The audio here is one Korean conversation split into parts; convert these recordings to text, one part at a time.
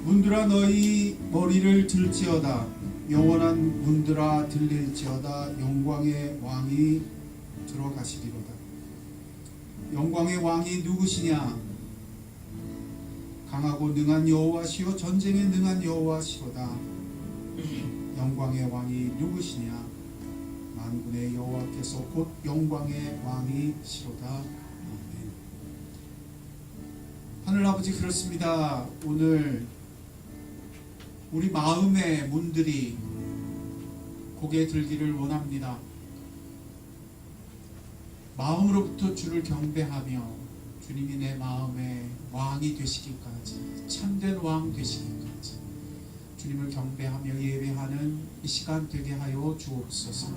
문들아 너희 머리를 들지어다. 영원한 문들아 들릴지어다. 영광의 왕이 들어가시리로다. 영광의 왕이 누구시냐? 강하고 능한 여호와시요 전쟁에 능한 여호와시로다. 영광의 왕이 누구시냐? 만군의 여호와께서 곧 영광의 왕이시로다. 아멘. 하늘아버지, 그렇습니다. 오늘 우리 마음의 문들이 고개 들기를 원합니다. 마음으로부터 주를 경배하며 주님이 내 마음의 왕이 되시기까지, 참된 왕 되시기까지 주님을 경배하며 예배하는 이 시간 되게 하여 주옵소서.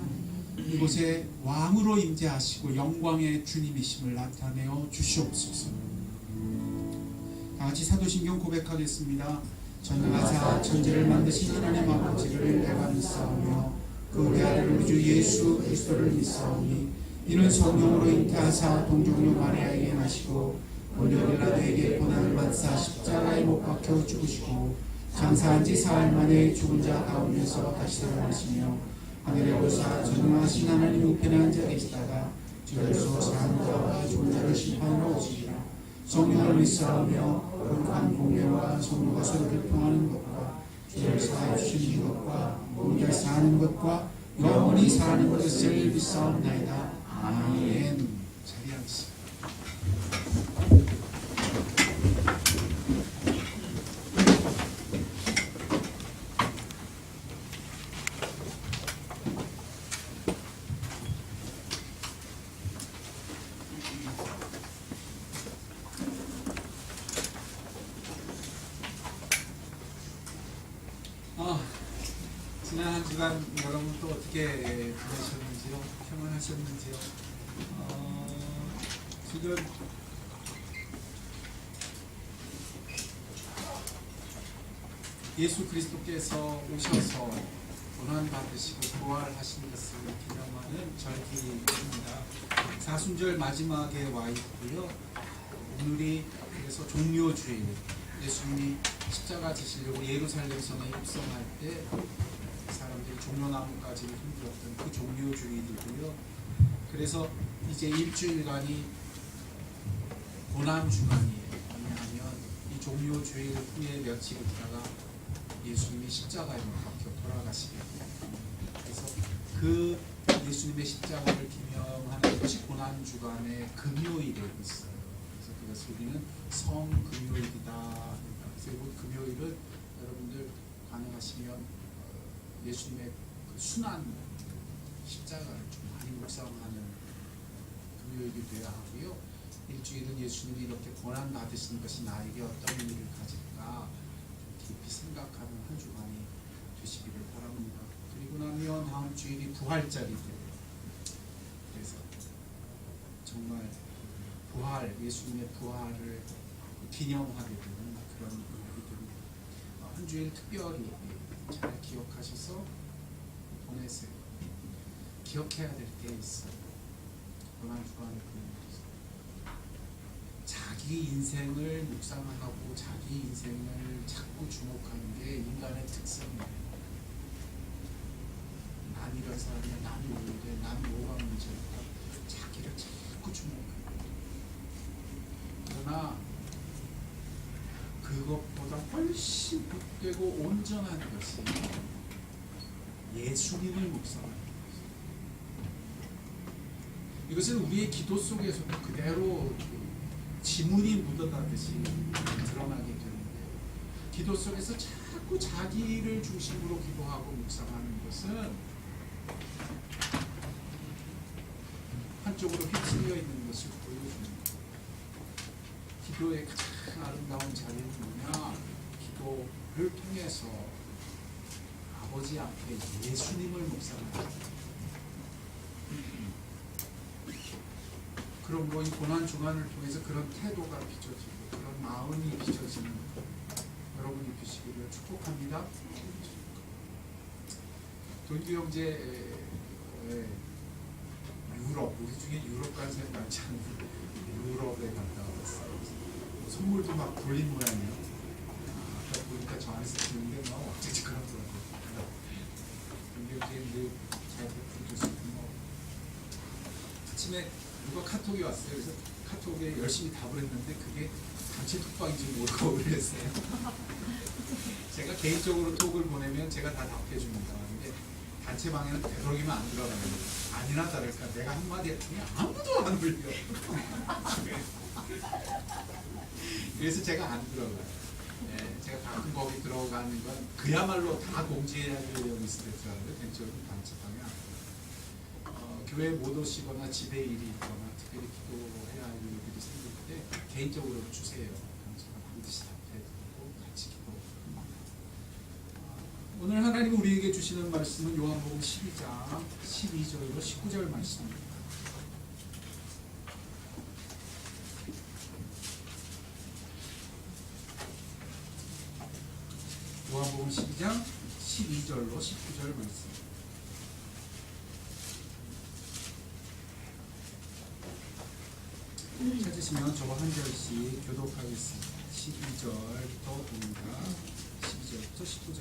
이곳에 왕으로 임재하시고 영광의 주님이심을 나타내어 주시옵소서. 다같이 사도신경 고백하겠습니다. 전능하사 천지를 만드신 하나님 아버지를 내가 믿사오며 그 외아들 우주 예수 그리스도를 믿사오니 이는 성령으로 잉태하사 동정녀 마리아에게 나시고 본요 빌라도에게 고난을 받사 십자가에 못 박혀 죽으시고 장사한 지 사흘 만에 죽은 자 가운데서 다시 살아나시며 하늘에 오르사 전능하신 하나님 우편에 앉아 계시다가 주께서 사는 자와 죽은 자를 심판하러 오시리라. 성령을 믿사오며 거룩한 공예와 성도가 서로 교통하는 것과 죄를 사하여 주시는 것과 모든 자 사하는 것과 영원히 사는 것을 믿사옵나이다. 아멘. 자리하겠습니다. 지난 한 주간 여러분 또 어떻게 보내셨는지요? 평안하셨는지요? 지금 예수 그리스도께서 오셔서 고난 받으시고 부활하신 것을 기념하는 절기입니다. 사순절 마지막에 와 있고요. 오늘이 그래서 종료주일, 예수님이 십자가 지시려고 예루살렘 성에 입성할 때 사람들이 종려나무까지를 흔들었던 그 종료주일이고요. 그래서 이제 일주일간이 고난주간이에요. 왜냐하면 이 종료주일 후에 며칠 있다가 예수님이 십자가에 못 박혀 돌아가시게 됩니다. 그래서 그 예수님의 십자가를 기념하는 것이 고난주간의 금요일에 있어요. 그래서 그것을 우리는 성금요일이다. 그래서 이번 금요일은 여러분들 가능하시면 예수님의 그 순환 십자가를 좀 많이 묵상하는 금요일이 되어야 하고요. 일주일은 예수님이 이렇게 고난 받으시는 것이 나에게 어떤 의미를 가질까 깊이 생각하는 한 주간이 되시기를 바랍니다. 그리고 나면 다음 주일이 부활절이고요. 그래서 정말 부활, 예수님의 부활을 기념하게 되는 그런 의미가 됩니다. 한 주일 특별히 잘 기억하셔서 보내세요. 기억해야 될 게 있어요. 고난주간을 보내면서 자기 인생을 묵상하고 자기 인생을 자꾸 주목하는 게 인간의 특성이에요. 난 이런 사람이야, 난 이래, 난 뭐가 문제일까? 자기를 자꾸 주목해요. 그러나 그것보다 훨씬 복되고 온전한 것이 예수님을 묵상하는 것이에요. 이것은 우리의 기도 속에서도 그대로 지문이 묻어나듯이 드러나게 되는데, 기도 속에서 자꾸 자기를 중심으로 기도하고 묵상하는 것은 한쪽으로 휩쓸려 있는 것을 보여줍니다. 기도의 가장 아름다운 자리는 뭐냐? 기도를 통해서 아버지 앞에 예수님을 묵상하는, 그럼 이 고난 주간을 통해서 그런 태도가 비춰지고 그런 마음이 비춰지는 여러분이 되시기를 축복합니다. 돈규 형제 유럽, 우리 중에 유럽 간 사람이 많지 않은데 유럽에 갔다 왔어요. 선물도 막 돌린 모양이에요. 아까 보니까 안에서 듣는데 막 어쩌지 그러더라고요. 근데 이제 잘 듣고 아침에 누가 카톡이 왔어요. 그래서 카톡에 열심히 답을 했는데 그게 단체 톡방인지 모르고 그랬어요. 제가 개인적으로 톡을 보내면 제가 다 답해줍니다. 근데 단체방에는 되도록이면 안 들어가는 거예요. 아니나 다를까 내가 한마디 했더니 아무도 안 울려. 그래서 제가 안 들어가요. 예, 제가 가끔 거기 들어가는 건 그야말로 다 공지해야 될 내용이 있을 때 들어가는데 대체로 단체방에 안 들어가요. 교회에 못 오시거나 집에 일이 있거나 특별히 기도해야 할 일들이 생길 때 개인적으로 주세요. 제가 반드시 답해드리고 같이 기도합니다. 오늘 하나님 우리에게 주시는 말씀은 요한복음 12장 12절로 19절 말씀입니다. 요한복음 12장 12절로 19절 말씀. 찾으시면 저와 한 절씩 교독하겠습니다. 12절부터 봅니다. 12절부터 19절.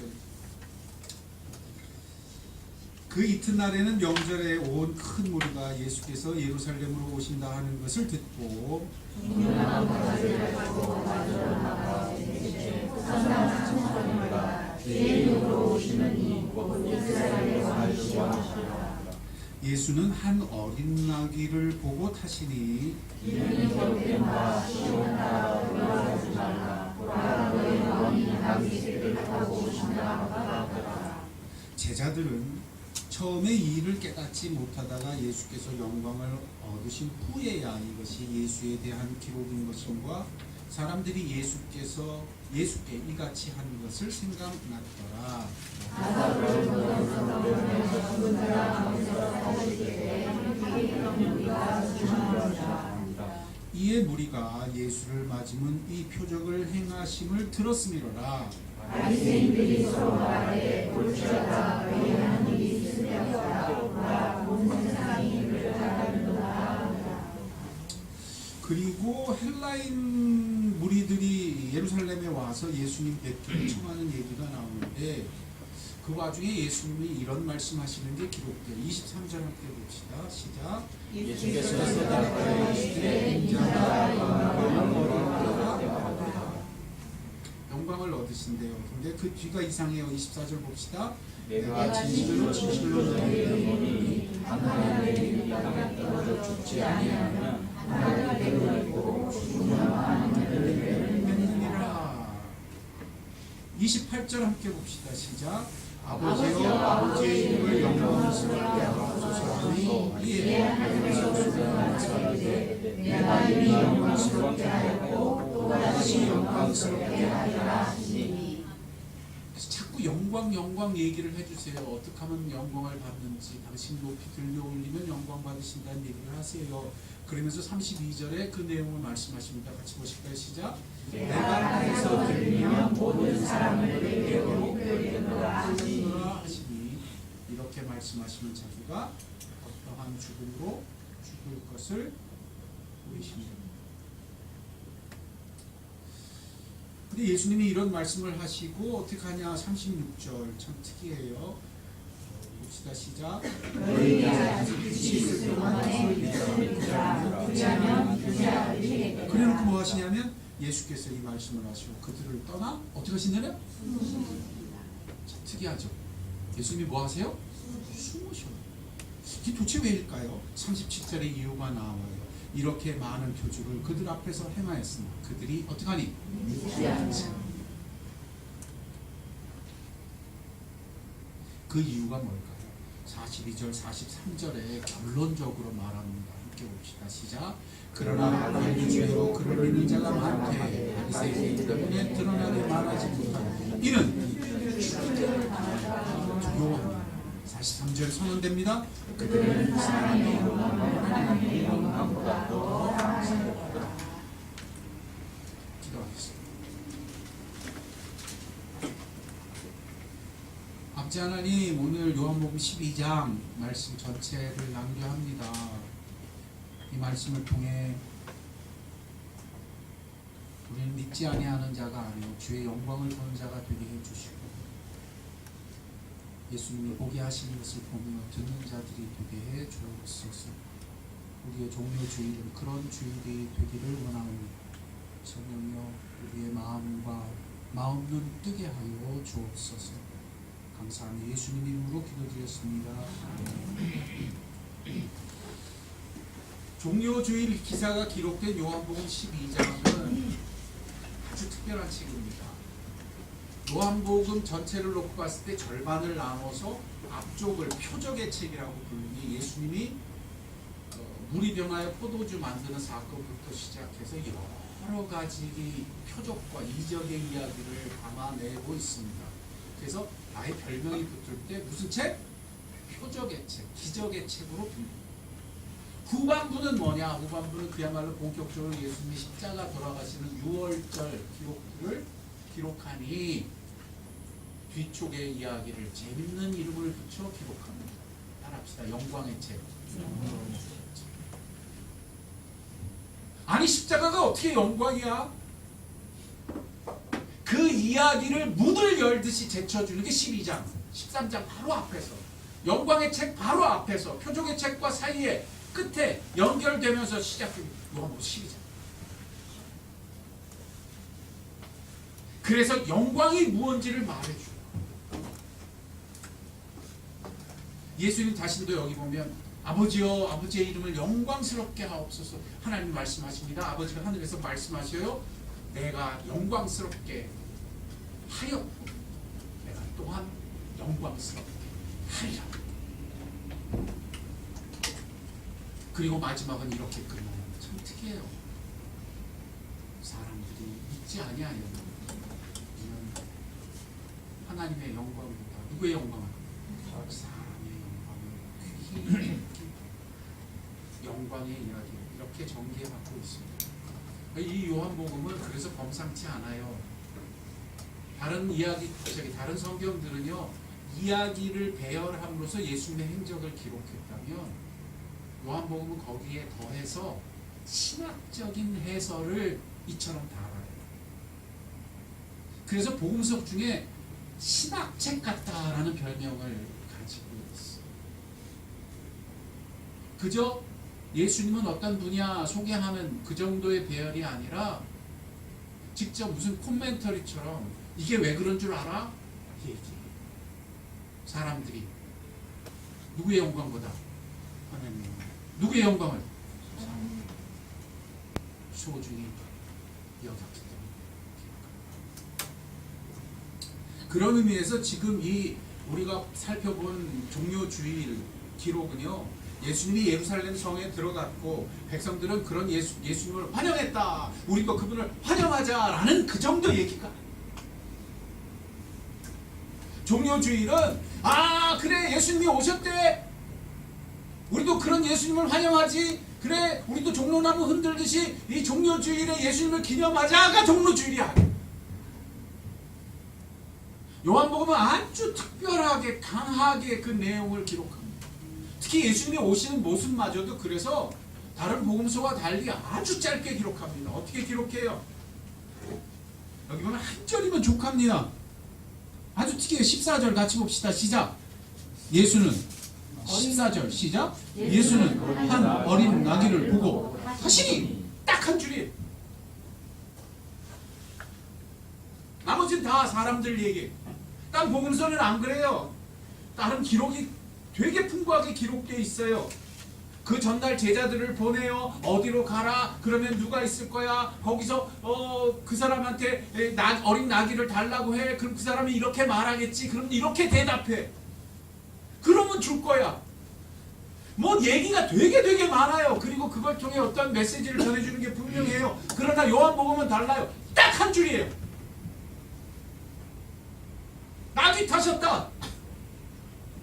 그 이튿날에는 명절에 온 큰 무리가 예수께서 예루살렘으로 오신다 하는 것을 듣고 예수는 한 어린 나귀를 보고 타시니 제자들은 처음에 이 일을 깨닫지 못하다가 예수께서 영광을 얻으신 후에야 이것이 예수에 대한 기록인 것임과 사람들이 예수께 이같이 한 것을 생각났더라. 이에 무리가 예수를 맞으면 이 표적을 행하심을 들었음이로라. 바리새인들이 서로 말하되 볼지어다 너희 하는 일이 있으리라. 그리고 헬라인 무리들이 예루살렘에 와서 예수님 뵙기를 청하는 얘기가 나오는데 그 와중에 예수님이 이런 말씀하시는 게 기록돼요. 23절 함께 봅시다. 시작. 예수께서 대답하여 이르시되 인자가 영광을 얻으신대요. 근데 그 뒤가 이상해요. 24절 봅시다. 내가 진실로 너희에게 이르노니 하나님의 땅에 떨어져 죽지 아니하면 하나님의 되고 죽으면 하나님의 되느니라. 28절 함께 봅시다. 시작. 아버지여 아버지의 이름을 영광스럽게 하소서하니 이에 하나님의 소수를 내가 이미 영광스럽게 하였고 또다시 영광스럽게 하리라 하시니. 자꾸 영광 얘기를 해주세요. 어떻게 하면 영광을 받는지 당신 높이 들려 올리면 영광 받으신다는 얘기를 하세요. 그러면서 32절에 그 내용을 말씀하십니다. 같이 보실까요? 시작. 내가 땅에서 들리면 모든 사람을 내게 오르리라 하시니. 이렇게 말씀하시면 자기가 어떠한 죽음으로 죽을 것을 보이십니다. 근데 예수님이 이런 말씀을 하시고 어떻게 하냐. 36절 참 특이해요. 봅시다. 시작. 그래놓고 뭐 하시냐면 예수께서 이 말씀을 하시고 그들을 떠나 어떻게 하시느냐? 참 특이하죠. 예수님이 뭐 하세요? 숨으셔요. 이게 도대체 왜일까요? 37절의 이유가 나와요. 이렇게 많은 표적을 그들 앞에서 행하였으나 그들이 어떻게 하니? 그 이유가 뭘까요? 42절, 43절에 결론적으로 말합니다. 함께 봅시다. 시작. 그러나 너희 중에도 그를 믿는 자가 많되 바리새인 때문에 드러나게 말하지 못하는 이는 두려워합니다. 43절 선언됩니다. 그들은 사람의 하나님의 영광보다 더 기도하겠습니다. 아버지 하나님, 오늘 요한복음 12장 말씀 전체를 낭비합니다. 이 말씀을 통해 우리는 하나님 믿지 아니하는 자가 아니요 주의 영광을 보는 자가 되게 해주시고 예수님이 보게 하시는 것을 보며 듣는 자들이 되게 해 주옵소서. 우리의 종료주일은 그런 주일이 되기를 원하옵니다. 성령여 우리의 마음 눈 뜨게 하여 주옵소서. 감사하며 예수님 이름으로 기도드렸습니다. 종료주일 기사가 기록된 요한복음 12장은 아주 특별한 책입니다. 요한복음 전체를 놓고 봤을 때 절반을 나눠서 앞쪽을 표적의 책이라고 부르니 예수님이 물이 변하여 포도주 만드는 사건부터 시작해서 여러 가지 표적과 이적의 이야기를 담아내고 있습니다. 그래서 나의 별명이 붙을 때 무슨 책? 표적의 책, 기적의 책으로 불립니다. 후반부는 뭐냐? 후반부는 그야말로 본격적으로 예수님이 십자가 돌아가시는 6월절 기록들을 기록하니 뒤쪽의 이야기를 재밌는 이름을 붙여 기록합니다. 따라합시다. 영광의 책. 아니 십자가가 어떻게 영광이야? 그 이야기를 문을 열듯이 제쳐주는 게 12장, 13장 바로 앞에서, 영광의 책 바로 앞에서, 표적의 책과 사이에 끝에 연결되면서 시작됩니다. 요한복음 12장. 그래서 영광이 무엇인지를 말해줘요. 예수님 자신도 여기 보면 아버지여 아버지의 이름을 영광스럽게 하옵소서. 하나님 말씀하십니다. 아버지가 하늘에서 말씀하셔요. 내가 영광스럽게 하였고 내가 또한 영광스럽게 하리라. 그리고 마지막은 이렇게 끝나요. 참 특이해요. 사람들이 믿지 아니하여 하나님의 영광보다 누구의 영광을? 사람의 영광을 귀히 영광의 이야기 이렇게 전개받고 있습니다. 이 요한복음은 그래서 범상치 않아요. 다른 이야기, 다른 성경들은요 이야기를 배열함으로써 예수님의 행적을 기록했다면 요한복음은 거기에 더해서 신학적인 해설을 이처럼 달아요. 그래서 복음서 중에 신학책 같다라는 별명을 가지고 있어요. 그저 예수님은 어떤 분이야 소개하는 그 정도의 배열이 아니라 직접 무슨 코멘터리처럼 이게 왜 그런 줄 알아? 얘기해. 사람들이 누구의 영광보다 하나님의 영광. 누구의 영광을? 소중히 여겼기 때문에. 그런 의미에서 지금 이 우리가 살펴본 종료주일 기록은요 예수님이 예루살렘 성에 들어갔고 백성들은 그런 예수님을 환영했다. 우리도 그분을 환영하자라는 그 정도 얘기가. 종료주일은 그래 예수님이 오셨대. 우리도 그런 예수님을 환영하지. 그래 우리도 종로나무 흔들듯이 이 종료주일에 예수님을 기념하자가 종료주일이야. 요한복음은 아주 특별하게 강하게 그 내용을 기록합니다. 특히 예수님이 오시는 모습마저도 그래서 다른 복음서와 달리 아주 짧게 기록합니다. 어떻게 기록해요? 여기 보면 한 절이면 족합니다. 아주 특이해요. 14절 같이 봅시다. 시작. 예수는 14절 시작. 예수는 한 어린 나귀를 보고 하시니 딱 한 줄이에요. 나머지는 다 사람들 얘기. 딴 복음서는 안 그래요. 다른 기록이 되게 풍부하게 기록되어 있어요. 그 전날 제자들을 보내요. 어디로 가라. 그러면 누가 있을 거야. 거기서 그 사람한테 어린 나귀를 달라고 해. 그럼 그 사람이 이렇게 말하겠지. 그럼 이렇게 대답해. 그러면 줄 거야. 뭐 얘기가 되게 많아요. 그리고 그걸 통해 어떤 메시지를 전해주는 게 분명해요. 그러나 요한복음은 달라요. 딱 한 줄이에요. 나귀 타셨다.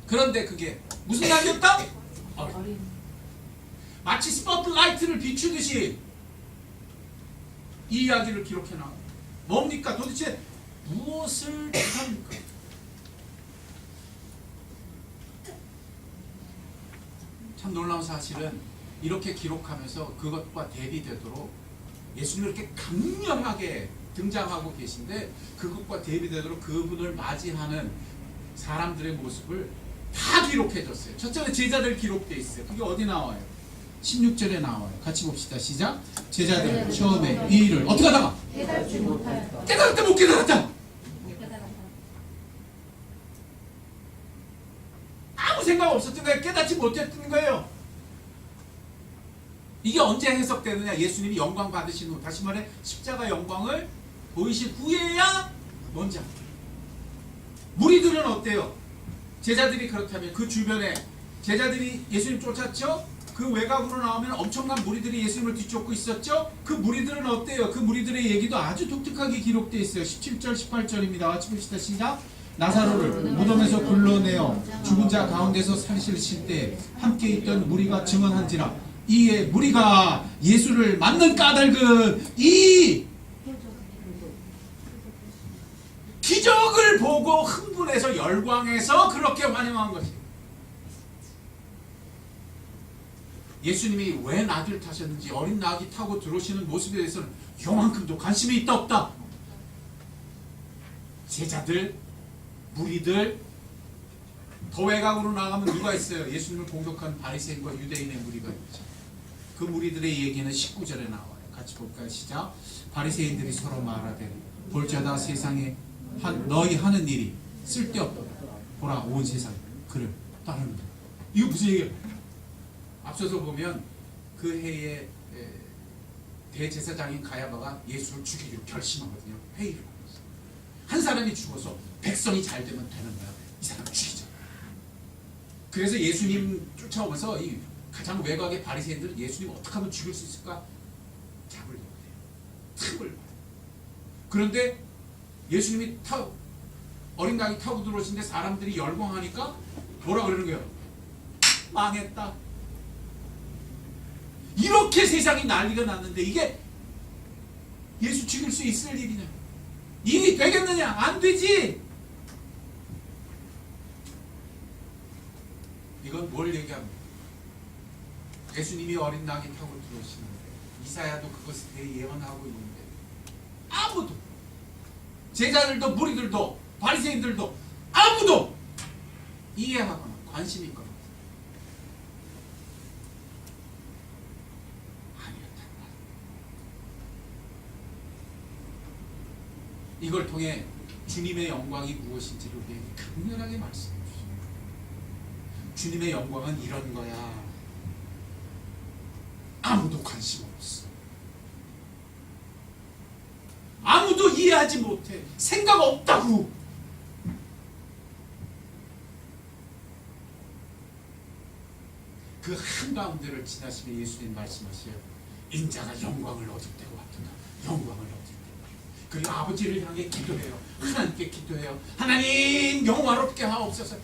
그런데 그게 무슨 나귀였다? 마치 스포트라이트를 비추듯이 이 이야기를 기록해놔. 뭡니까? 도대체 무엇을 합니까? 참 놀라운 사실은 이렇게 기록하면서 그것과 대비되도록 예수님이 이렇게 강렬하게 등장하고 계신데 그것과 대비되도록 그분을 맞이하는 사람들의 모습을 다 기록해줬어요. 첫째는 제자들 기록되어 있어요. 그게 어디 나와요? 16절에 나와요. 같이 봅시다. 시작. 제자들 처음에 이 일을 어떻게 하다가 깨닫지 못하였다. 깨달았다 못 깨달았다. 아무 생각 없었던 거예요. 깨닫지 못했던 거예요. 이게 언제 해석되느냐? 예수님이 영광 받으신 후, 다시 말해 십자가 영광을 보이신 후에야 먼저. 무리들은 어때요? 제자들이 그렇다면 그 주변에 제자들이 예수님 쫓았죠? 그 외곽으로 나오면 엄청난 무리들이 예수님을 뒤쫓고 있었죠? 그 무리들은 어때요? 그 무리들의 얘기도 아주 독특하게 기록되어 있어요. 17절 18절입니다. 같이 봅시다. 시작. 나사로를 무덤에서 불러내어 죽은 자 가운데서 살리실 때 함께 있던 무리가 증언한지라 이에 무리가 예수를 맞는 까닭은 이 기적을 보고 흥분해서 열광해서 그렇게 환영한 것이에요. 예수님이 왜 나귀를 타셨는지 어린 나귀 타고 들어오시는 모습에 대해서는 요만큼도 관심이 있다 없다. 제자들, 무리들, 더 외곽으로 나가면 누가 있어요? 예수님을 공격한 바리새인과 유대인의 무리가 있죠. 그 무리들의 얘기는 19절에 나와요. 같이 볼까요? 시작. 바리새인들이 서로 말하되 볼자다 세상에 너희 하는 일이 쓸데없다. 보라 온 세상 그를 따르는다. 이거 무슨 얘기예요? 앞서서 보면 그 해에 대제사장인 가야바가 예수를 죽이기로 결심하거든요. 회의를 하면서 한 사람이 죽어서 백성이 잘 되면 되는 거야. 이 사람 죽이자. 그래서 예수님 쫓아오면서 이 가장 외곽의 바리새인들은 예수님 어떻게 하면 죽일 수 있을까? 잡으려고 해요. 틈을 봐요. 그런데 예수님이 어린 나귀 타고 들어오시는데 사람들이 열광하니까 뭐라 그러는 거예요? 망했다. 이렇게 세상이 난리가 났는데 이게 예수 죽일 수 있을 일이냐? 일이 되겠느냐? 안 되지. 이건 뭘 얘기합니까? 예수님이 어린 나귀 타고 들어오시는데 이사야도 그것에 대해 예언하고 있는데 아무도 제자들도 무리들도 바리새인들도 아무도 이해하거나 관심이 있거나 아니었단 말이에요. 이걸 통해 주님의 영광이 무엇인지를 우리에게 강렬하게 말씀해 주십니다. 주님의 영광은 이런 거야. 아무도 관심 없어. 아무도 이해하지 못해. 생각 없다고. 그 한가운데를 지나시며 예수님 말씀하셔요. 인자가 영광을 얻을 때가 왔구나. 영광을 얻을 때. 그리고 아버지를 향해 기도해요. 하나님께 기도해요. 하나님 영화롭게 하옵소서.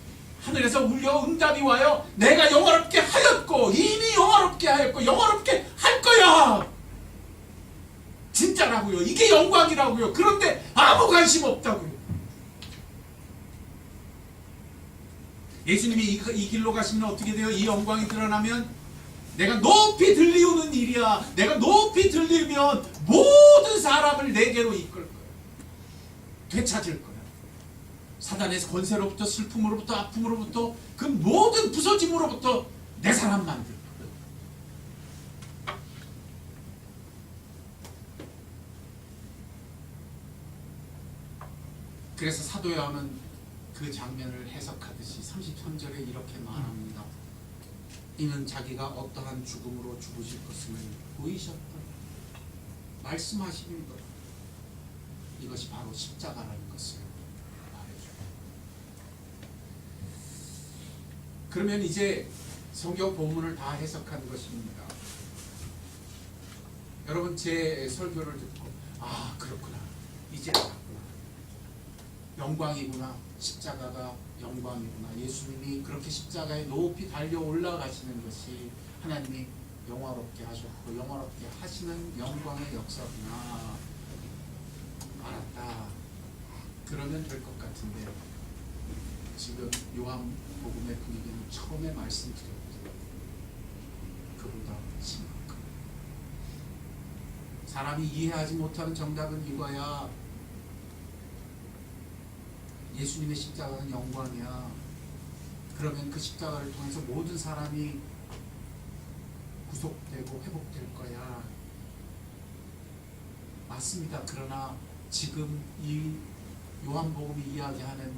하늘에서 울려 응답이 와요. 내가 영화롭게 하였고 이미 영화롭게 하였고 영화롭게 할 거야. 진짜라고요. 이게 영광이라고요. 그런데 아무 관심 없다고요. 예수님이 이 길로 가시면 어떻게 돼요? 이 영광이 드러나면 내가 높이 들리우는 일이야. 내가 높이 들리면 모든 사람을 내게로 이끌 거야. 되찾을 거야. 사단의 권세로부터 슬픔으로부터 아픔으로부터 그 모든 부서짐으로부터 내 사람 만들 거야. 그래서 사도 요한은 그 장면을 해석하듯이 33절에 이렇게 말합니다. 이는 자기가 어떠한 죽음으로 죽으실 것을 보이셨다. 말씀하시는 것. 이것이 바로 십자가라는 것을 말해줘요. 그러면 이제 성경 본문을 다 해석한 것입니다. 여러분 제 설교를 듣고 아 그렇구나. 이제 알았구나. 영광이구나. 십자가가 영광이구나. 예수님이 그렇게 십자가에 높이 달려 올라가시는 것이 하나님이 영화롭게 하셨고 영화롭게 하시는 영광의 역사구나. 알았다. 그러면 될 것 같은데요. 지금 요한복음의 분위기는 처음에 말씀드렸던 그보다 심각합니다. 사람이 이해하지 못하는 정답은 이거야. 예수님의 십자가는 영광이야. 그러면 그 십자가를 통해서 모든 사람이 구속되고 회복될 거야. 맞습니다. 그러나 지금 이 요한복음이 이야기하는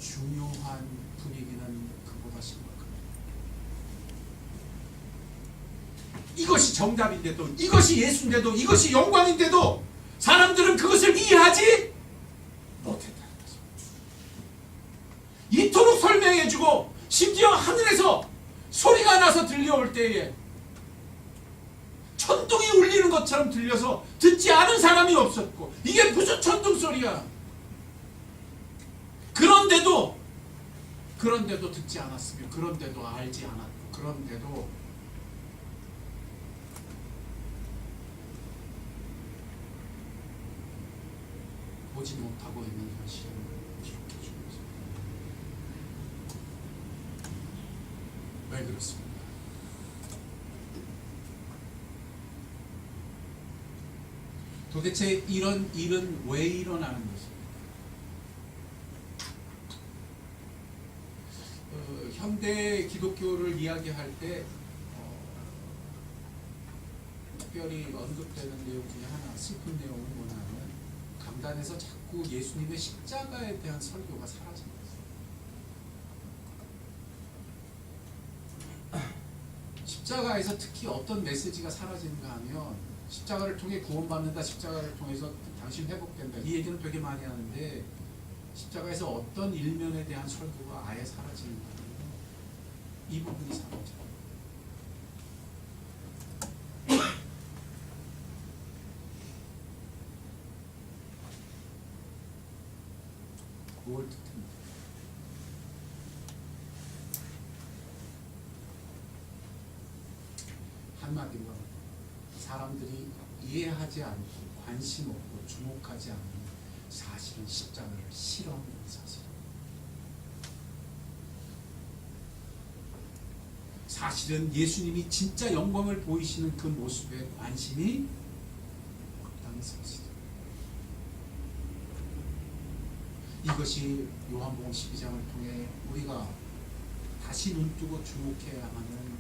중요한 분위기는 그보다 심각합니다. 이것이 정답인데도, 이것이 예수인데도, 이것이 영광인데도 사람들은 그것을 이해하지 못했다는 거죠. 이토록 설명해주고 심지어 하늘에서 소리가 나서 들려올 때에 천둥이 울리는 것처럼 들려서 듣지 않은 사람이 없었고, 이게 무슨 천둥 소리야? 그런데도 듣지 않았으며, 그런데도 알지 않았고, 그런데도 보지 못하고 있는 현실을 기록해 주는 거죠. 왜 그렇습니까? 도대체 이런 일은 왜 일어나는 것입니까? 현대 기독교를 이야기할 때 특별히 언급되는 내용 중에 하나, 슬픈 내용은 뭐냐면 강단에서 자꾸 예수님의 십자가에 대한 설교가 사라진 거예요. 십자가에서 특히 어떤 메시지가 사라지는가 하면, 십자가를 통해 구원받는다, 십자가를 통해서 당신 회복된다, 이 얘기는 되게 많이 하는데 십자가에서 어떤 일면에 대한 설교가 아예 사라지는 거예요. 이 부분이 사라져요. 뭘 뜻합니까? 한마디로 사람들이 이해하지 않고 관심 없고 주목하지 않는 사실은 십자가를 싫어하는 사실입니다. 사실은 예수님이 진짜 영광을 보이시는 그 모습에 관심이 없다는 사실입니다. 이것이 요한복음 12장을 통해 우리가 다시 눈뜨고 주목해야 하는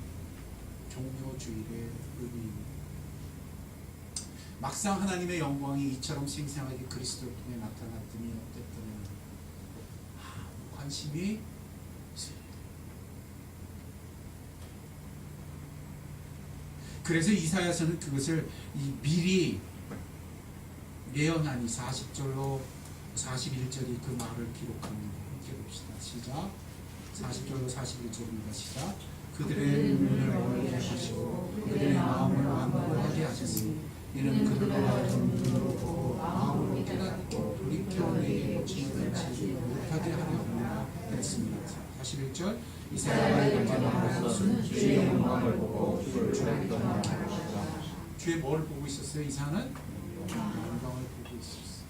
종료주일의 의미입니다. 막상 하나님의 영광이 이처럼 생생하게 그리스도를 통해 나타났더니 어땠더냐, 관심이 없습니다. 그래서 이사야서는 그것을 미리 예언하니 40절로 41절이 그 말을 기록합니다. 함께 봅시다. 시작. 40절로 41절입니다. 시작. 그들의 눈을 멀게 하시고 그들의 마음을 완고하게 하셨으니 이는 그들과 눈으로 보고 마음으로 깨닫고 돌이켜 내게 고침을 받지 못하게 하려 합니다. 그랬습니다. 41절. 이사야가 이렇게 말하는 것은 주의 영광을 보고 주를 떠나는 것이다. 주의 뭘 보고 있었어요? 이사는 영광을 보고 있었어요.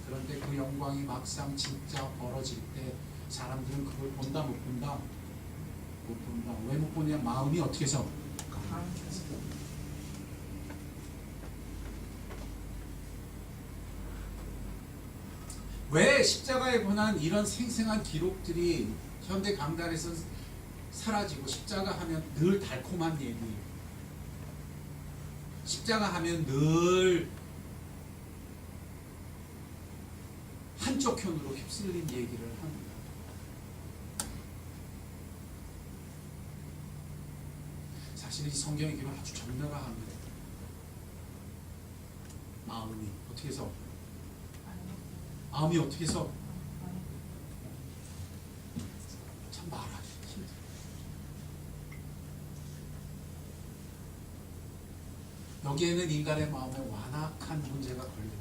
그런데 그 영광이 막상 진짜 벌어질 때 사람들은 그걸 본다 못 본다? 못 본다. 왜 못 보냐? 마음이 어떻게 해서? 왜 십자가에 관한 이런 생생한 기록들이 현대 강단에서 사라지고, 십자가 하면 늘 달콤한 얘기, 십자가 하면 늘 한쪽 편으로 휩쓸린 얘기를 합니다. 사실 이 성경의 기록은 아주 적나라합니다. 마음이 어떻게 해서? 마음이 어떻게 해서? 참 말하기 힘들어요. 여기에는 인간의 마음에 완악한 문제가 걸려있다.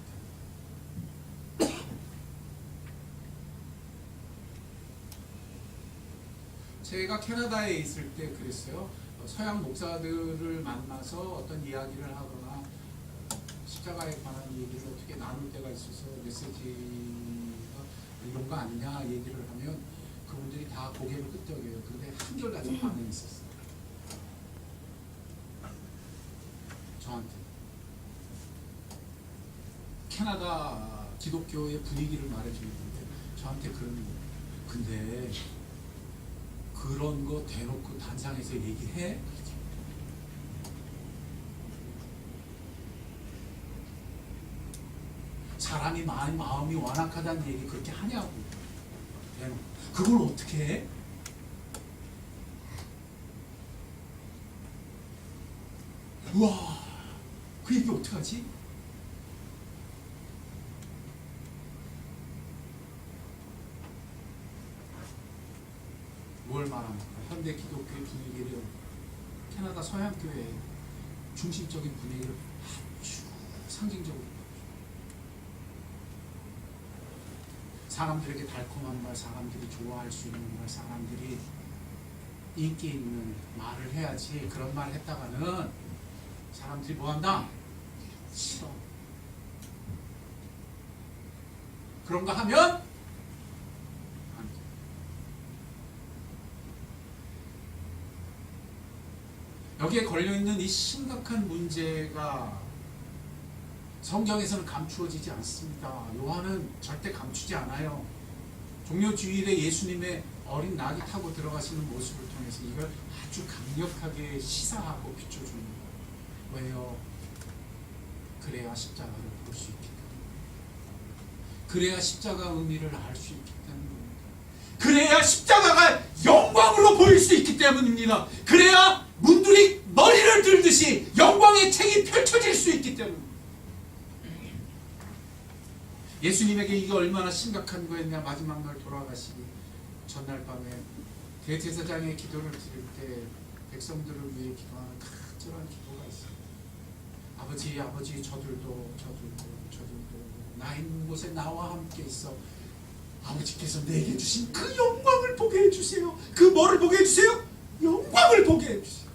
제가 캐나다에 있을 때 그랬어요. 서양 목사들을 만나서 어떤 이야기를 하거나 십자가에 관한 얘기를 어떻게 나눌 때가 있어서 메시지가 이런 거 아니냐 얘기를 하면 그분들이 다 고개를 끄덕여요. 그런데 한결같은 반응이 있었어요. 저한테. 캐나다 기독교의 분위기를 말해주는 건데 저한테 근데 그런 거 대놓고 단상에서 얘기해? 사람이 마음이 완악하다는 얘기 그렇게 하냐고. 대놓고. 그걸 어떻게 해? 우와, 그 얘기 어떡하지? 뭘 말합니까? 현대 기독교의 분위기를 캐나다 서양교회 중심적인 분위기를 아주 상징적으로 사람들에게 달콤한 말, 사람들이 좋아할 수 있는 말, 사람들이 인기 있는 말을 해야지. 그런 말 했다가는 사람들이 뭐한다? 싫어. 그런 거 하면 안 돼. 여기에 걸려있는 이 심각한 문제가 성경에서는 감추어지지 않습니다. 요한은 절대 감추지 않아요. 종려주일에 예수님의 어린 낙이 타고 들어가시는 모습을 통해서 이걸 아주 강력하게 시사하고 비춰줍니다. 왜요? 그래야 십자가를 볼 수 있기 때문에. 그래야 십자가 의미를 알 수 있기 때문입니다. 그래야 십자가가 영광으로 보일 수 있기 때문입니다. 그래야 문들이 머리를 들듯이 영광의 책이 펼쳐질 수 있기 때문입니다. 예수님에게 이게 얼마나 심각한 거였냐. 마지막 날 돌아가시기 전날 밤에 대제사장의 기도를 드릴 때 백성들을 위해 기도하는 간절한 기도가 있어요. 아버지 저들도 나 있는 곳에 나와 함께 있어 아버지께서 내게 주신 그 영광을 보게 해주세요. 그 뭐를 보게 해주세요? 영광을 보게 해주세요.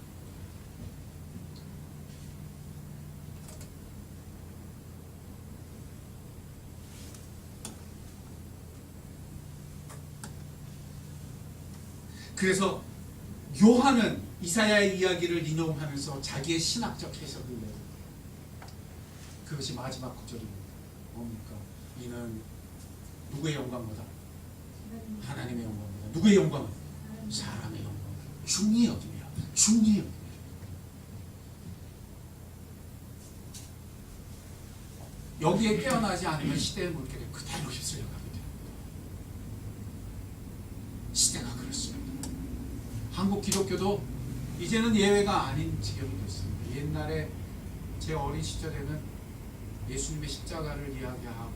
그래서 요한은 이사야의 이야기를 인용하면서 자기의 신학적 해석을 내요. 그것이 마지막 구절입니다. 뭡니까? 이는 누구의 영광보다? 하나님의 영광보다. 누구의 영광? 사람의 영광. 중히 여김이야. 중히 여김. 여기에 깨어나지 않으면 시대의 물결에 그대로 휩쓸려 가게 됩니다. 시대가 그렇습니다. 한국 기독교도 이제는 예외가 아닌 지경이 됐습니다. 옛날에 제 어린 시절에는 예수님의 십자가를 이야기하고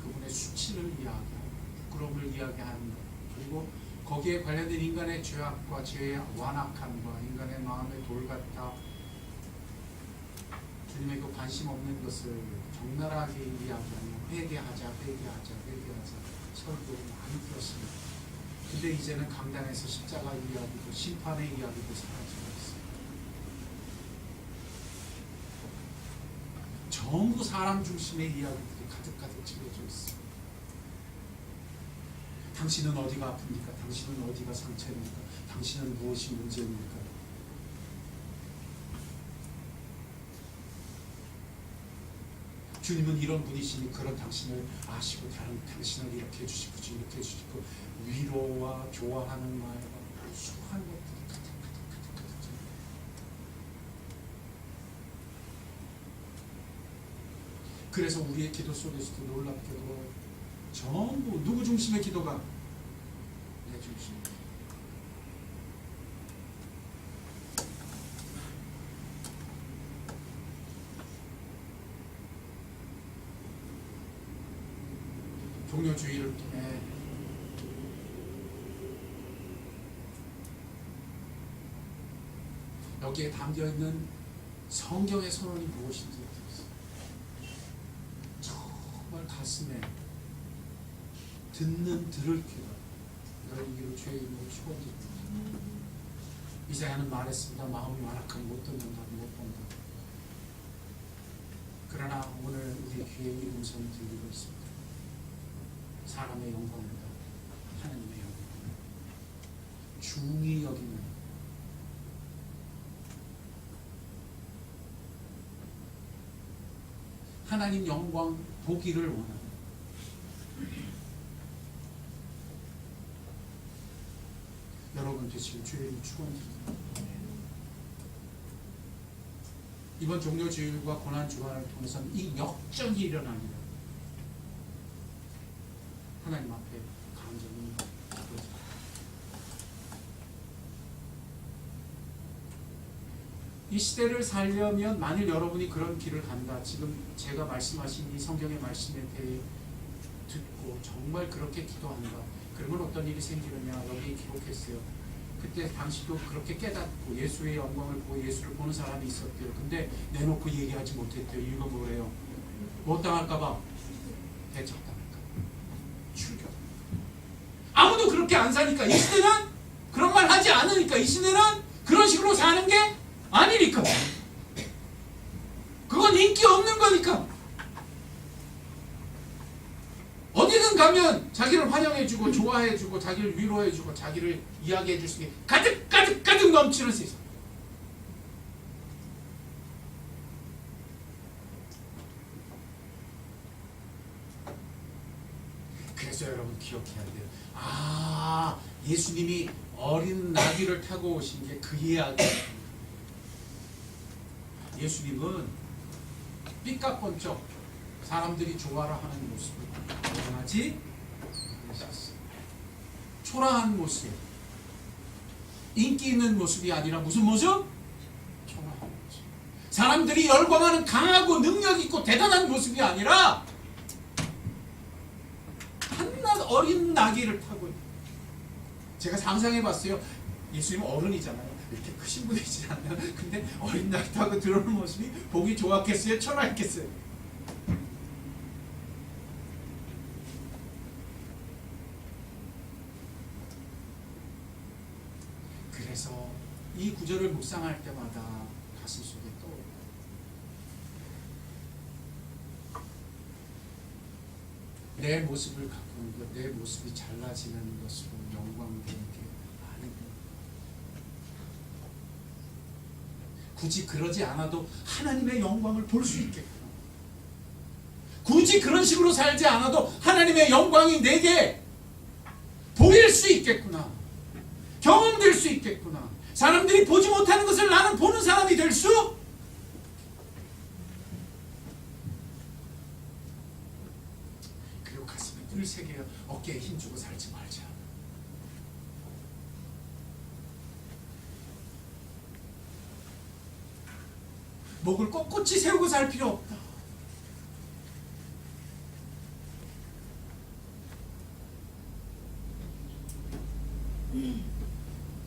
그분의 수치를 이야기하고 부끄러움을 이야기하는 것, 그리고 거기에 관련된 인간의 죄악과 죄의 완악함과 인간의 마음의 돌같다 주님의 그 관심 없는 것을 적나라하게 이야기하며 회개하자 설교 많이 들었습니다. 근데 이제는 강단에서 십자가 이야기도 심판의 이야기도 사라지고 있어요. 전부 사람 중심의 이야기들이 가득가득 채워져 있어요. 당신은 어디가 아픕니까? 당신은 어디가 상처입니까? 당신은 무엇이 문제입니까? 주님은 이런 분이시니 그런 당신을 아시고 다른 당신을 이렇게 해주시고 이렇게 해주시고 위로와 좋아하는 말과 수많은 것들이 가득. 그래서 우리의 기도 속에서도 놀랍게도 전부 누구 중심의 기도가? 내 중심. 종려주의를 통해 여기에 담겨있는 성경의 선언이 무엇인지 정말 가슴에 들을 귀가 열리기로 주의 이름으로 축원드립니다. 이사야는 말했습니다. 마음이 완악하니 못 듣는다, 못 본다. 그러나 오늘 우리 귀에 이 음성이 들리고 있습니다. 사람의 영광보다 하나님의 영광, 중히 여기는 하나님 영광 보기를 원합니다. 여러분 되시길 주의 이름으로 축원드립니다. 이번 종료주일과 고난주간을 통해서는 이 역전이 일어납니다. 하나님 앞에 간절히 기도드립니다. 이 시대를 살려면 만일 여러분이 그런 길을 간다, 지금 제가 말씀하신 이 성경의 말씀에 대해 듣고 정말 그렇게 기도한다, 그러면 어떤 일이 생기느냐, 여기 기록했어요. 그때 당시도 그렇게 깨닫고 예수의 영광을 보고 예수를 보는 사람이 있었대요. 근데 내놓고 얘기하지 못했대요. 이유가 뭐래요? 못 당할까봐, 대적당할까봐, 출교. 아무도 그렇게 안 사니까, 이 시대는 그런 말 하지 않으니까, 이 시대는 그런 식으로 사는 게 아니니까, 그건 인기 없는 거니까. 어디든 가면 자기를 환영해주고 좋아해주고 자기를 위로해주고 자기를 이야기해줄 수 있게 가득 넘치는 세상. 그래서 여러분 기억해야 돼요. 아, 예수님이 어린 나귀를 타고 오신 게 그 이야기. 예수님은 삐까뻔쩍 사람들이 좋아라 하는 모습을 원하지 않으셨어요. 초라한 모습, 인기 있는 모습이 아니라 무슨 모습? 초라한 모습. 사람들이 열광하는 강하고 능력 있고 대단한 모습이 아니라 한낱 어린 나귀를 타고. 제가 상상해봤어요. 예수님 어른이잖아요. 이렇게 크신 분이지 않나요? 근데 어린 나귀 타고 들어오는 모습이 보기 좋았겠어요? 초라했겠어요? 그래서 이 구절을 묵상할 때마다 가슴 속에 또 내 모습을 갖고 있는 것, 내 모습이 잘나지는 것으로 영광되는 게 아닙니다. 굳이 그러지 않아도 하나님의 영광을 볼 수 있겠구나. 굳이 그런 식으로 살지 않아도 하나님의 영광이 내게 보일 수 있겠구나. 경험될 수 있겠구나. 사람들이 보지 못하는 것을 나는 보는 사람이 될 수. 그리고 가슴에 늘 새겨요. 어깨에 힘주고 살지 말자. 목을 꼿꼿이 세우고 살 필요 없다.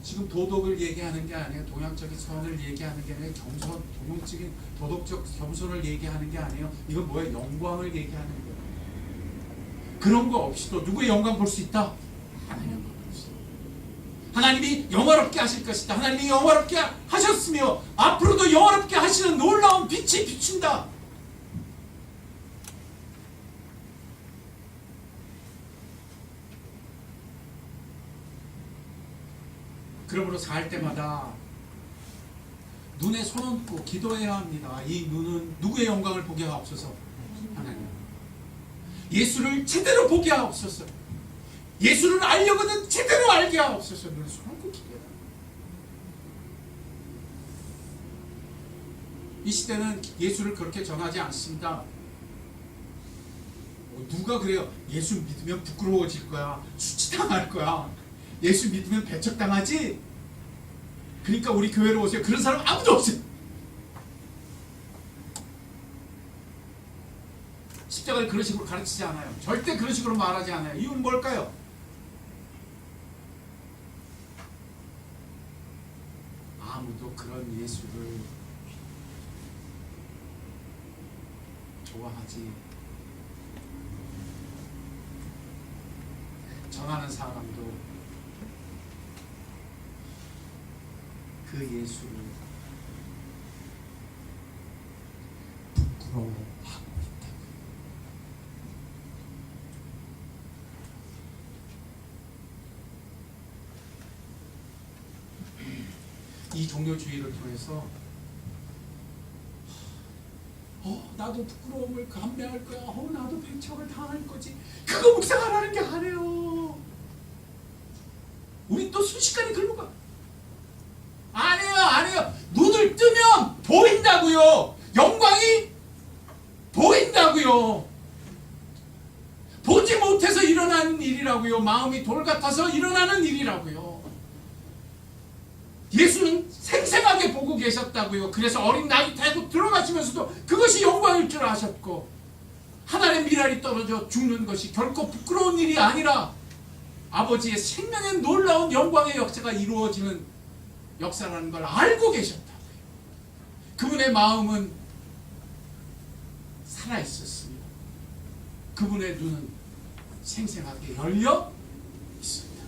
지금 도덕을 얘기하는 게 아니에요. 동양적인 선을 얘기하는 게 아니에요. 겸손, 동양적인 도덕적 겸손을 얘기하는 게 아니에요. 이건 뭐예요? 영광을 얘기하는 거예요. 그런 거 없이도 누구의 영광 볼 수 있다? 하나님의 영광 볼 수 있다. 하나님이 영화롭게 하실 것이다. 하나님이 영화롭게 하셨으며 앞으로도 영화롭게 하시는 놀라운 빛이 비춘다. 그러므로 살 때마다 눈에 손 얹고 기도해야 합니다. 이 눈은 누구의 영광을 보게 하옵소서? 하나님. 예수를 제대로 보게 하옵소서. 예수를 알려거든 제대로 알게 하옵소서. 눈에 손 얹고 기도해야 합니다. 이 시대는 예수를 그렇게 전하지 않습니다. 누가 그래요? 예수 믿으면 부끄러워질 거야. 수치당할 거야. 예수 믿으면 배척당하지? 그러니까 우리 교회로 오세요. 그런 사람 아무도 없어요. 십자가를 그런 식으로 가르치지 않아요. 절대 그런 식으로 말하지 않아요. 이유는 뭘까요? 아무도 그런 예수를 좋아하지, 전하는 사람도 그 예수를 부끄러워하고 있다. 이 종료주의를 통해서 나도 부끄러움을 감내할 거야. 나도 배척을 당할 거지. 그거 묵상을 하는 게 아니에요. 우리 또 순식간에 글로 가. 아니에요. 눈을 뜨면 보인다고요. 영광이 보인다고요. 보지 못해서 일어나는 일이라고요. 마음이 돌 같아서 일어나는 일이라고요. 예수는 생생하게 보고 계셨다고요. 그래서 어린 나이 타고 들어가시면서도 그것이 영광일 줄 아셨고, 하나님의 미랄이 떨어져 죽는 것이 결코 부끄러운 일이 아니라 아버지의 생명의 놀라운 영광의 역사가 이루어지는 역사라는 걸 알고 계셨다고요. 그분의 마음은 살아있었습니다. 그분의 눈은 생생하게 열려 있습니다.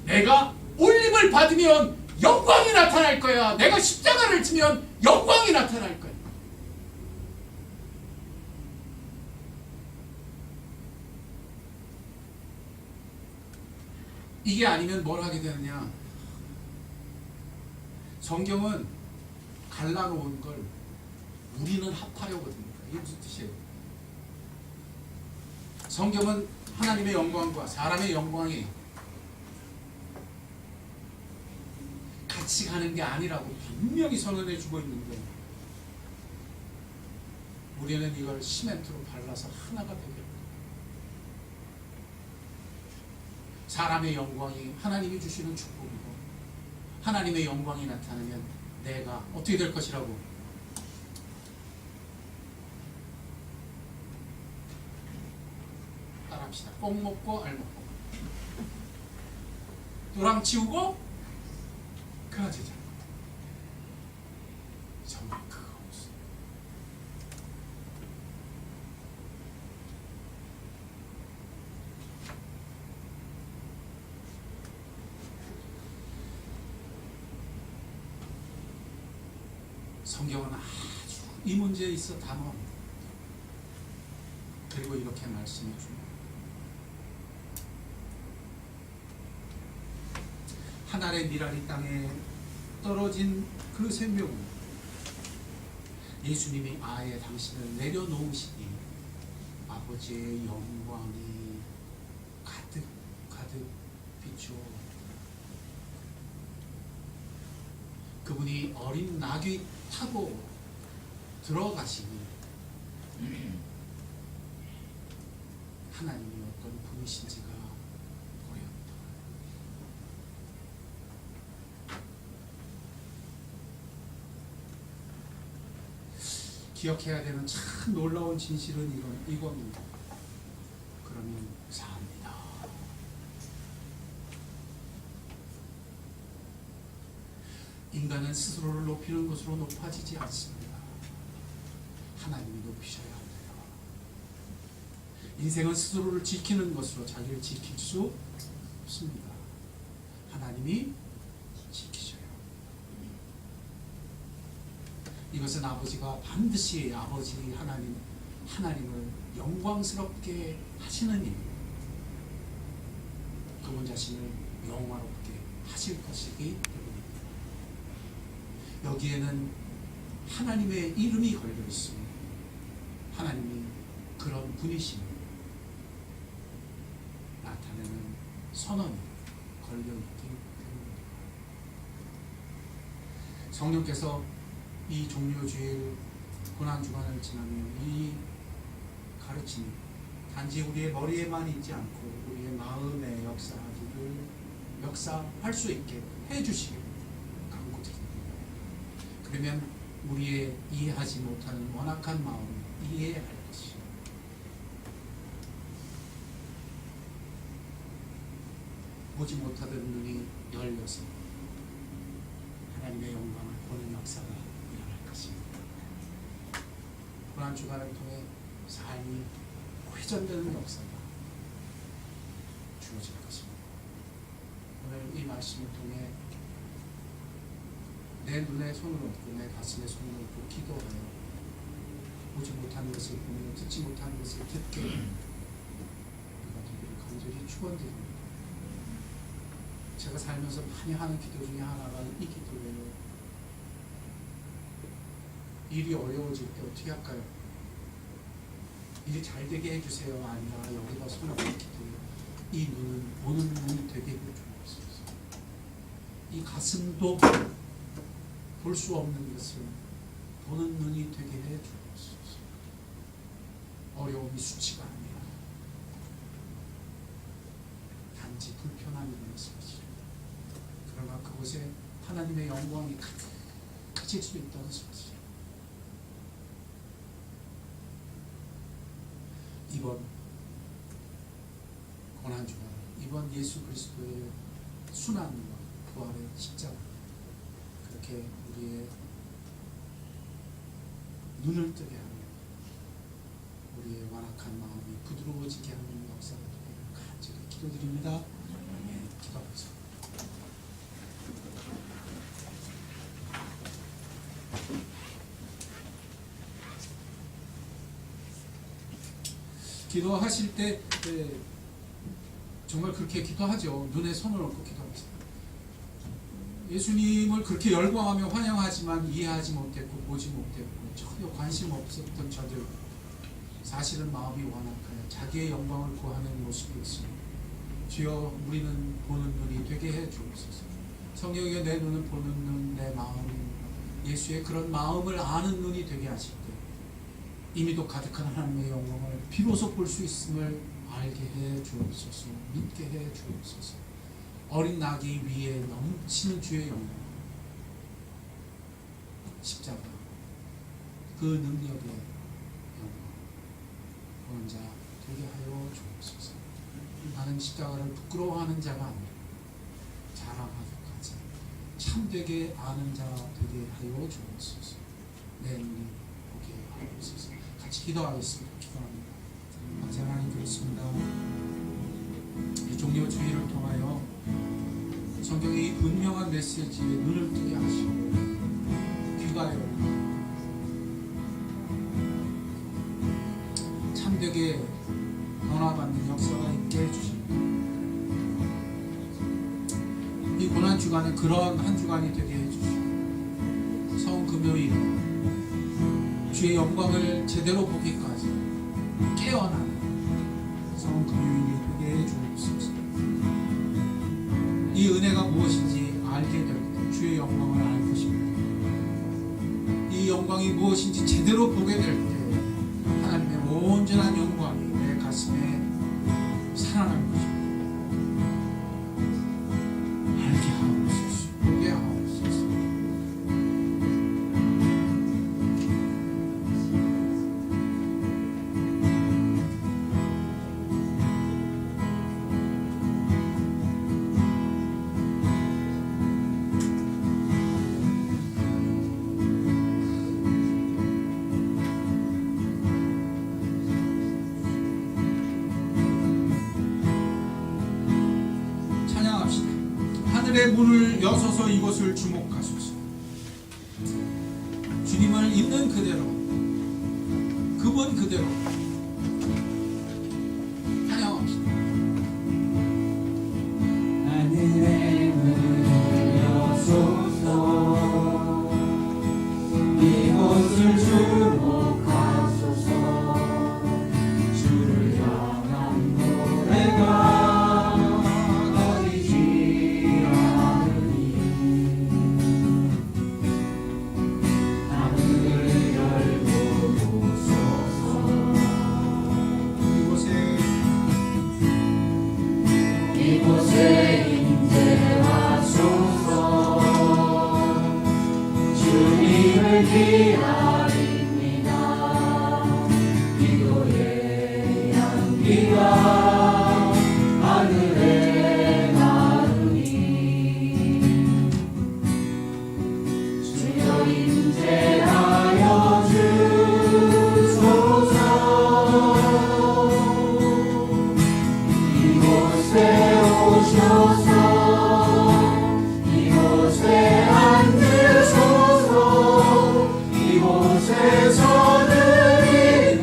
내가 올림을 받으면 영광이 나타날 거야. 내가 십자가를 지면 영광이 나타날 거야. 이게 아니면 뭘 하게 되느냐? 성경은 갈라놓은 걸 우리는 합하려고 듭니다. 이게 무슨 뜻이에요? 성경은 하나님의 영광과 사람의 영광이 같이 가는 게 아니라고 분명히 선언해 주고 있는 거예요. 우리는 이걸 시멘트로 발라서 하나가 되게 합니다. 사람의 영광이 하나님이 주시는 축복이고, 하나님의 영광이 나타나면 내가 어떻게 될 것이라고? 따라합시다. 꼭 먹고 알 먹고 도랑 치우고 그아지자. 정말 그거 없어. 성경은 아주 이 문제에 있어 단호합니다. 그리고 이렇게 말씀해 줍니다. 하늘의 미랄이 땅에 떨어진 그 생명은 예수님이 아예 당신을 내려놓으시니 아버지의 영광이 가득 비추어 그분이 어린 나귀 타고 들어가시니 하나님이 어떤 분이신지가 보였다. 기억해야 되는 참 놀라운 진실은 이겁니다. 그러면 삽니다. 인간은 스스로를 높이는 것으로 높아지지 않습니다. 하나님이 높이셔야 합니다. 인생은 스스로를 지키는 것으로 자기를 지킬 수 없습니다. 하나님이 지키셔요. 이것은 아버지가 반드시 아버지 하나님을 영광스럽게 하시는 일입니다. 그분 자신을 영화롭게 하실 것이기 때문입니다. 여기에는 하나님의 이름이 걸려 있습니다. 하나님이 그런 분이십니다. 나타내는 선언이 걸려있기 때문입니다. 성령께서 이 종료주일 고난주간을 지나면 이 가르침이 단지 우리의 머리에만 있지 않고 우리의 마음에 역사할 수 있게 해주시길 간구드립니다. 그러면 우리의 이해하지 못하는 완악한 마음을 이해할 것이요, 보지 못하던 눈이 열려서 하나님의 영광을 보는 역사가 일어날 것입니다. 고난주간을 통해 삶이 회전되는 역사가 주어질 것입니다. 오늘 이 말씀을 통해 내 눈에 손을 얹고 내 가슴에 손을 얹고 기도하여 보지 못하는 것을 보며 듣지 못하는 것을 듣게 우리가 되기를 간절히 축원드립니다. 제가 살면서 많이 하는 기도 중에 하나가 이 기도예요. 일이 어려워질 때 어떻게 할까요? 일이 잘 되게 해주세요 아니라 여기다 손을 얹기 때문에 이 눈은 보는 눈이 되게 해주옵소서. 이 가슴도 볼 수 없는 것을 보는 눈이 되게 해주옵소서. 어려움이 수치가 아니라 단지 불편함이 있는 사실. 그러나 그곳에 하나님의 영광이 가득해질 수 있다는 사실. 이번 고난주간, 이번 예수 그리스도의 순환과 부활의 십자가, 그렇게 우리의 눈을 뜨게 하며 우리의 완악한 마음이 부드러워지게 하는 역사가 되기를 간절히 기도드립니다. 아멘. 기도하겠습니다. 기도하실 때 정말 그렇게 기도하죠. 눈에 손을 얹고 기도하죠. 예수님을 그렇게 열광하며 환영하지만 이해하지 못했고 보지 못했고 전혀 관심 없었던 저들, 사실은 마음이 완악하여 자기의 영광을 구하는 모습이 있습니다. 주여, 우리는 보는 눈이 되게 해 주옵소서. 성령의 내 눈은 보는 눈, 내 마음은 예수의 그런 마음을 아는 눈이 되게 하실 때 이미도 가득한 하나님의 영광을 비로소 볼 수 있음을 알게 해 주옵소서. 믿게 해 주옵소서. 어린 나귀 위에 넘치는 주의 영광, 십자가, 그 능력의 영광, 구원자 되게 하여 주옵소서. 나는 십자가를 부끄러워하는 자가 아니라 자랑하도록 하지, 참되게 아는 자 되게 하여 주옵소서. 내 눈이 보게 하옵소서. 같이 기도하겠습니다. 기도합니다. 하나님, 그렇습니다. 이 종려 주의를 통하여 성경의 이 분명한 메시지에 눈을 뜨게 하시고 귀가 열리고 참되게 변화받는 역사가 있게 해주십니다. 이 고난주간에 그런 한 주간이 되게 해주시고 성금요일 주의 영광을 제대로 보기까지 깨어나는 성금요일이 되게 해주옵소서. 이 은혜가 무엇인지 알게 될 때 주의 영광을 알고 싶습니다. 이 영광이 무엇인지 제대로 보게 될 때 하나님의 온전한 영광이 내 가슴에 살아날 것입니다. 알게 하옵소서. 보게 하옵소서. 하늘의 문을 여서서 이곳을 주목하소서. 주님을 있는 그대로, 그분 그대로 찬양합시다. 하늘의 문을 여소서, 이곳을 주목하소서. 주를 향한 노래가 기다립니다. 기도의 향기가 하늘에 나르니 주여 임재하여 주소서. 이곳에 오셔서 이곳에 앉으소서. 이곳에서 드리는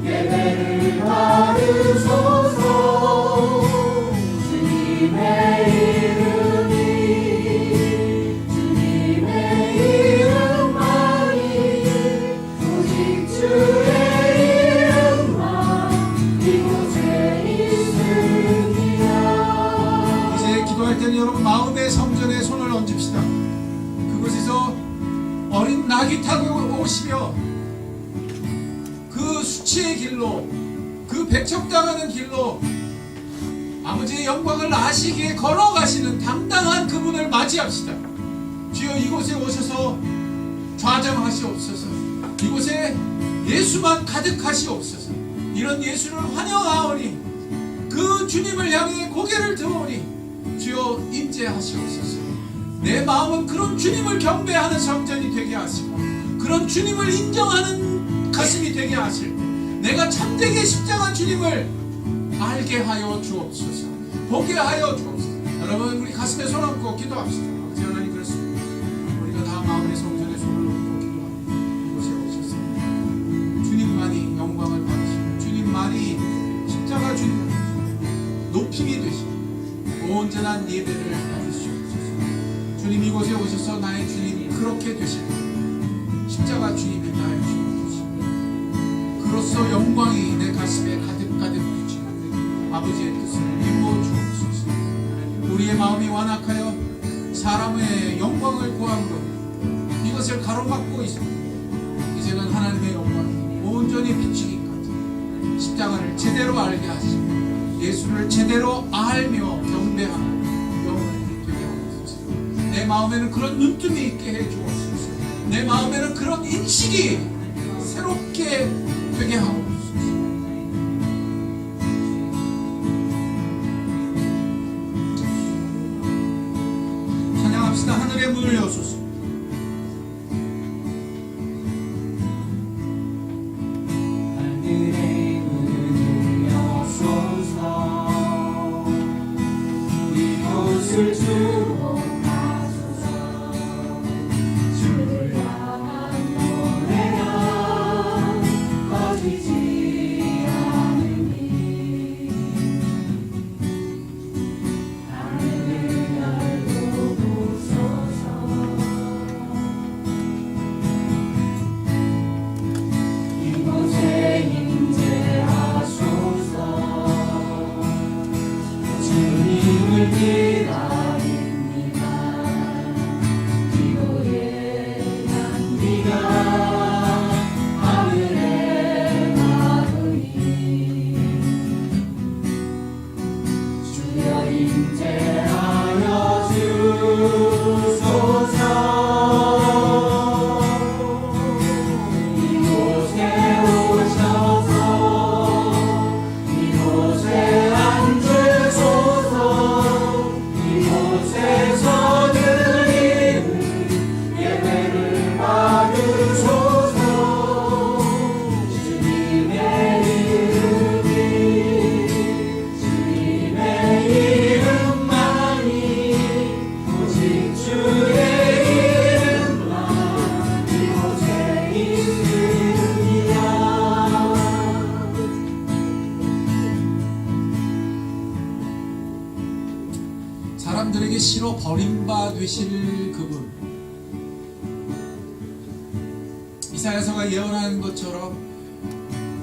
예배를 받으 완전히 여러분 마음의 성전에 손을 얹읍시다. 그곳에서 어린 낙이 타고 오시며 그 수치의 길로, 그 배척당하는 길로 아버지의 영광을 아시기에 걸어가시는 당당한 그분을 맞이합시다. 주여 이곳에 오셔서 좌정하시옵소서. 이곳에 예수만 가득하시옵소서. 이런 예수를 환영하오니 그 주님을 향해 고개를 드오니 주여 임재하시옵소서. 내 마음은 그런 주님을 경배하는 성전이 되게 하시고 그런 주님을 인정하는 가슴이 되게 하실 때 내가 참되게 십자가 주님을 알게 하여 주옵소서. 보게 하여 주옵소서. 여러분 우리 가슴에 손 얹고 기도합시다. 아버지 하나님 그렇습니다. 우리가 다 마음의 성전에 손을 얹고 기도합니다. 이곳에 오셔서 주님만이 영광을 받으시고 주님만이 십자가 주님 높임이 되시고 온전한 예배를 받으시옵소서. 주님 이곳에 오셔서 나의 주님 그렇게 되시고 십자가 주님이 나의 주님 되시고 그로써 영광이 내 가슴에 가득가득 비치고 아버지의 뜻을 이루어 주옵소서. 우리의 마음이 완악하여 사람의 영광을 구함으로 이것을 가로막고 있습니다. 이제는 하나님의 영광이 온전히 비치기까지 십자가를 제대로 알게 하시고 예수를 제대로 알며 경배하는 영혼이 되게 하옵소서. 내 마음에는 그런 눈뜸이 있게 해 주옵소서. 내 마음에는 그런 인식이 새롭게 되게 하옵소서. 찬양합시다. 하늘의 문을 여소서. 하늘의 문을 여소서. 이곳을 주목하소서. 주를 향한 노래가 꺼지지 않으니 하늘을 열고 보소서. 이곳에 임재하소서. 주님을 기다립니다. 기도의 향기가 하늘에 닿으니 주여 임재하여 주소서. 이곳에 오셔서 이곳에 앉으소서. 이곳에서 드리는 예배를 받으소서. 주님의 이름이 주님의 이름만이 오직 주의 이름만 이곳에 있으리라. 사람들에게 실어 버림바 되실 그분, 이사야서가 예언하는 것처럼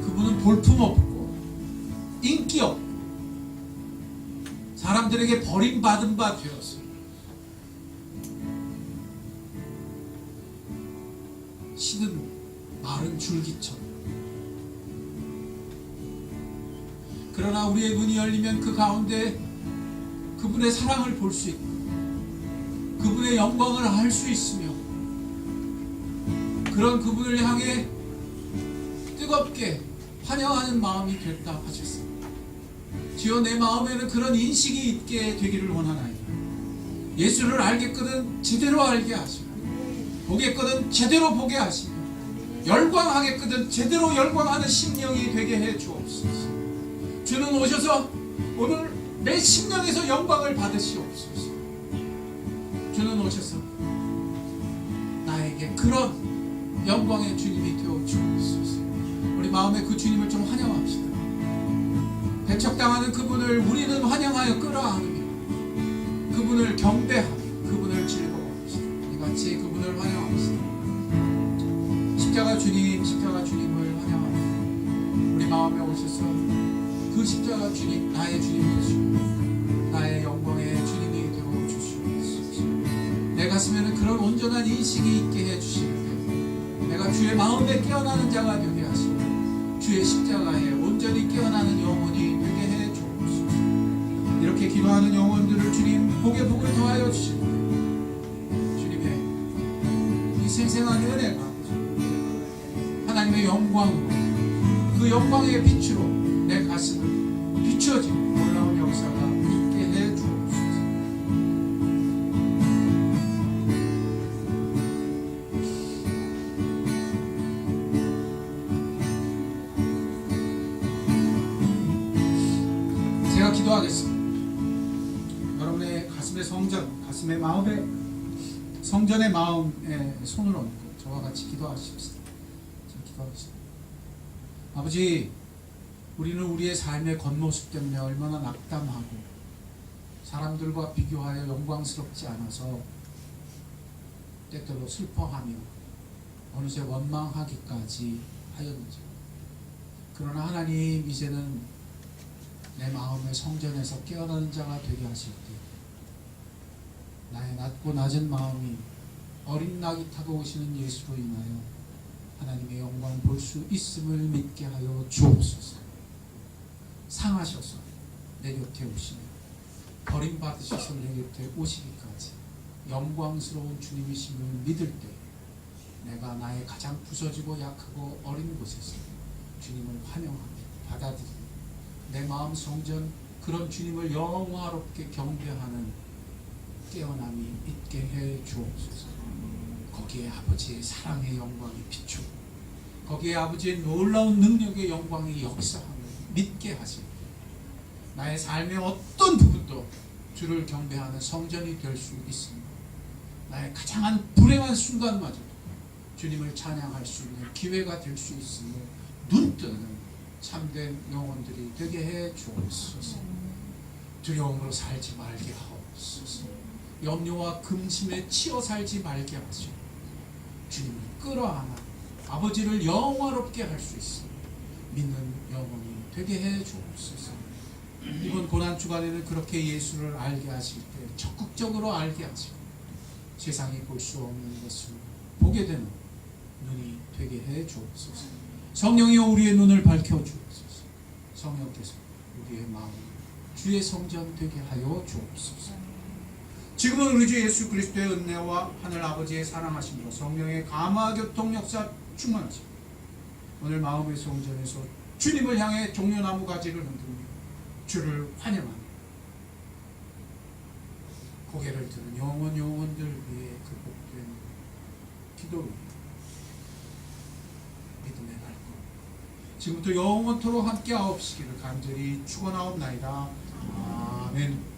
그분은 볼품없고 인기 없고 사람들에게 버림받은 바 되었어요. 시든 마른 줄기처럼. 그러나 우리의 눈이 열리면 그 가운데 그분의 사랑을 볼 수 있고 그분의 영광을 알 수 있으며 그런 그분을 향해 뜨겁게 환영하는 마음이 됐다 하셨습니다. 주여 내 마음에는 그런 인식이 있게 되기를 원하나이다. 예수를 알겠거든 제대로 알게 하시고 보겠거든 제대로 보게 하시고 열광하겠거든 제대로 열광하는 심령이 되게 해 주옵소서. 주는 오셔서 오늘 내 심령에서 영광을 받으시옵소서. 주는 오셔서 나에게 그런 영광의 주님이 되어 주옵소서. 우리 마음에 그 주님을 좀 환영합시다. 배척당하는 그분을 우리는 환영하여 끌어안으며 그분을 경배하며 그분을 즐거워합시다. 이같이 그분을 환영합시다. 십자가 주님을 환영합니다. 우리 마음에 오셔서 그 십자가 주님, 나의 주님 되시고 나의 영광의 주님이 되고 가슴에는 그런 온전한 인식이 있게 해주시는데 내가 주의 마음에 깨어나는 자가 되게 하시고 주의 십자가에 온전히 깨어나는 영혼이 되게 해 주옵소서. 이렇게 기도하는 영혼들을 주님 복의 복을 더하여 주시고 주님의 이 생생한 은혜가 하나님의 영광으로 그 영광의 빛으로 내 가슴을 비춰지는 놀라운 역사가 있게 해 주옵소서. 제가 기도하겠습니다. 여러분의 가슴의 성전, 가슴의 마음에 성전의 마음에 손을 얹고 저와 같이 기도하십시다. 제가 기도하겠습니다. 아버지, 우리는 우리의 삶의 겉모습 때문에 얼마나 낙담하고 사람들과 비교하여 영광스럽지 않아서 때때로 슬퍼하며 어느새 원망하기까지 하였는지. 그러나 하나님, 이제는 내 마음의 성전에서 깨어나는 자가 되게 하실 때 나의 낮고 낮은 마음이 어린 낙이 타고 오시는 예수로 인하여 하나님의 영광 볼 수 있음을 믿게 하여 주옵소서. 상하셔서 내 곁에 오시며 버림받으셔서 내 곁에 오시기까지 영광스러운 주님이심을 믿을 때 내가 나의 가장 부서지고 약하고 어린 곳에서 주님을 환영하며 받아들이며 내 마음 성전, 그런 주님을 영화롭게 경배하는 깨어남이 있게 해 주옵소서. 거기에 아버지의 사랑의 영광이 비추고 거기에 아버지의 놀라운 능력의 영광이 역사함을 믿게 하시고 나의 삶의 어떤 부분도 주를 경배하는 성전이 될 수 있습니다. 나의 가장 불행한 순간마저도 주님을 찬양할 수 있는 기회가 될 수 있음을 눈뜨는 참된 영혼들이 되게 해 주옵소서. 두려움으로 살지 말게 하옵소서. 염려와 근심에 치여 살지 말게 하시고 주님을 끌어안아 아버지를 영화롭게 할 수 있어 믿는 영혼이 되게 해 주옵소서. 이번 고난 주간에는 그렇게 예수를 알게 하실 때 적극적으로 알게 하시고 세상이 볼 수 없는 것을 보게 되는 눈이 되게 해 주옵소서. 성령이여 우리의 눈을 밝혀 주옵소서. 성령께서 우리의 마음을 주의 성전 되게 하여 주옵소서. 지금은 우리 주 예수 그리스도의 은혜와 하늘 아버지의 사랑하심으로 성령의 감화 교통 역사 충만하시고 오늘 마음의 성전에서 주님을 향해 종려나무 가지를 흔들며 주를 환영하며 고개를 드는 영혼들 위해 그 복된 기도 위에 믿음의 발걸음 지금부터 영원토록 함께 하옵시기를 간절히 축원하옵나이다. 아멘.